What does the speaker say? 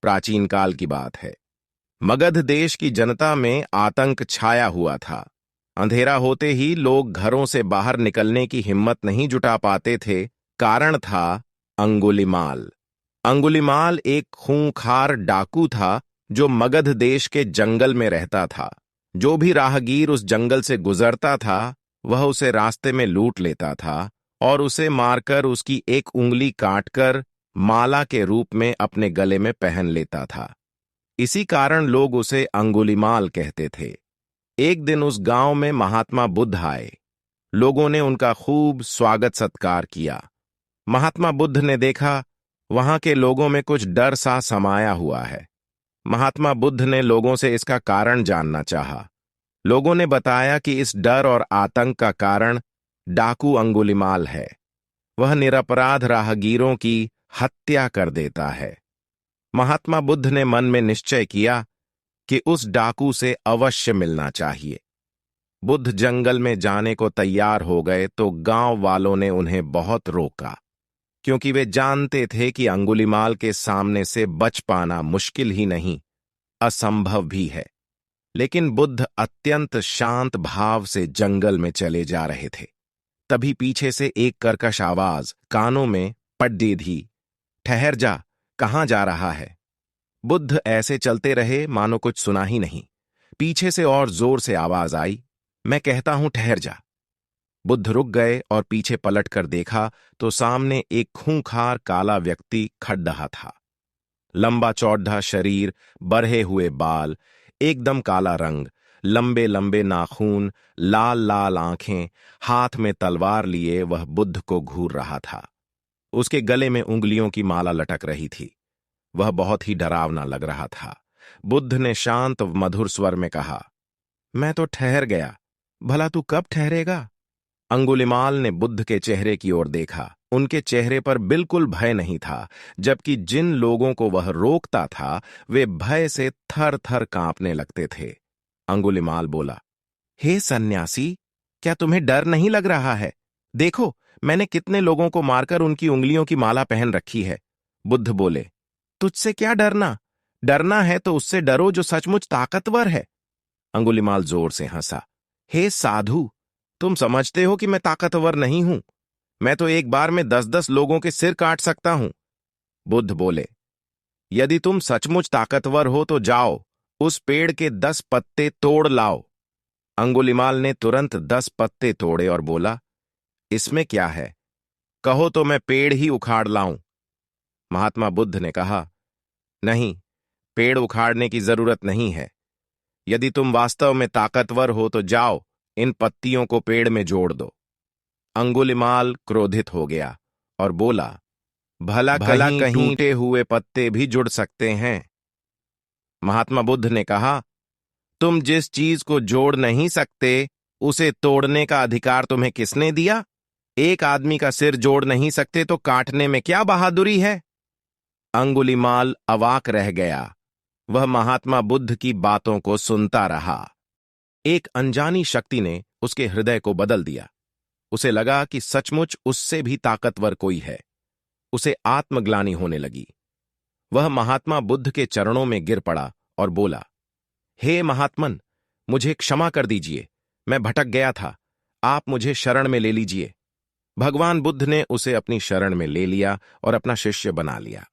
प्राचीन काल की बात है। मगध देश की जनता में आतंक छाया हुआ था। अंधेरा होते ही लोग घरों से बाहर निकलने की हिम्मत नहीं जुटा पाते थे। कारण था अंगुलिमाल। अंगुलिमाल एक खूंखार डाकू था जो मगध देश के जंगल में रहता था। जो भी राहगीर उस जंगल से गुजरता था वह उसे रास्ते में लूट लेता था और उसे मारकर उसकी एक उंगली काटकर माला के रूप में अपने गले में पहन लेता था। इसी कारण लोग उसे अंगुलिमाल कहते थे। एक दिन उस गांव में महात्मा बुद्ध आए। लोगों ने उनका खूब स्वागत सत्कार किया। महात्मा बुद्ध ने देखा वहां के लोगों में कुछ डर सा समाया हुआ है। महात्मा बुद्ध ने लोगों से इसका कारण जानना चाहा। लोगों ने बताया कि इस डर और आतंक का कारण डाकू अंगुलिमाल है। वह निरपराध राहगीरों की हत्या कर देता है। महात्मा बुद्ध ने मन में निश्चय किया कि उस डाकू से अवश्य मिलना चाहिए। बुद्ध जंगल में जाने को तैयार हो गए तो गांव वालों ने उन्हें बहुत रोका, क्योंकि वे जानते थे कि अंगुलिमाल के सामने से बच पाना मुश्किल ही नहीं, असंभव भी है। लेकिन बुद्ध अत्यंत शांत भाव से जंगल में चले जा रहे थे। तभी पीछे से एक कर्कश आवाज कानों में पड़ दी, ठहर जा, कहां जा रहा है? बुद्ध ऐसे चलते रहे मानो कुछ सुना ही नहीं। पीछे से और जोर से आवाज आई, मैं कहता हूं ठहर जा। बुद्ध रुक गए और पीछे पलट कर देखा तो सामने एक खूंखार काला व्यक्ति खड़ रहा था। लंबा चौड़ा शरीर, बरहे हुए बाल, एकदम काला रंग, लंबे लंबे नाखून, लाल लाल आंखें, हाथ में तलवार लिए वह बुद्ध को घूर रहा था। उसके गले में उंगलियों की माला लटक रही थी। वह बहुत ही डरावना लग रहा था। बुद्ध ने शांत मधुर स्वर में कहा, मैं तो ठहर गया, भला तू कब ठहरेगा? अंगुलिमाल ने बुद्ध के चेहरे की ओर देखा। उनके चेहरे पर बिल्कुल भय नहीं था, जबकि जिन लोगों को वह रोकता था वे भय से थर थर कांपने लगते थे। अंगुलिमाल बोला, हे सन्यासी, क्या तुम्हें डर नहीं लग रहा है? देखो, मैंने कितने लोगों को मारकर उनकी उंगलियों की माला पहन रखी है। बुद्ध बोले, तुझसे क्या डरना? डरना है तो उससे डरो जो सचमुच ताकतवर है। अंगुलिमाल जोर से हंसा, हे साधु, तुम समझते हो कि मैं ताकतवर नहीं हूं? मैं तो एक बार में 10-10 लोगों के सिर काट सकता हूं। बुद्ध बोले, यदि तुम सचमुच ताकतवर हो तो जाओ, उस पेड़ के 10 पत्ते तोड़ लाओ। अंगुलिमाल ने तुरंत 10 पत्ते तोड़े और बोला, इसमें क्या है? कहो तो मैं पेड़ ही उखाड़ लाऊं। महात्मा बुद्ध ने कहा, नहीं, पेड़ उखाड़ने की जरूरत नहीं है। यदि तुम वास्तव में ताकतवर हो तो जाओ, इन पत्तियों को पेड़ में जोड़ दो। अंगुलिमाल क्रोधित हो गया और बोला, भला कहीं टूटे हुए पत्ते भी जुड़ सकते हैं। महात्मा बुद्ध ने कहा, तुम जिस चीज को जोड़ नहीं सकते उसे तोड़ने का अधिकार तुम्हें किसने दिया? एक आदमी का सिर जोड़ नहीं सकते तो काटने में क्या बहादुरी है? अंगुलिमाल अवाक रह गया। वह महात्मा बुद्ध की बातों को सुनता रहा। एक अनजानी शक्ति ने उसके हृदय को बदल दिया। उसे लगा कि सचमुच उससे भी ताकतवर कोई है। उसे आत्मग्लानि होने लगी। वह महात्मा बुद्ध के चरणों में गिर पड़ा और बोला, हे महात्मन, मुझे क्षमा कर दीजिए, मैं भटक गया था, आप मुझे शरण में ले लीजिए। भगवान बुद्ध ने उसे अपनी शरण में ले लिया और अपना शिष्य बना लिया।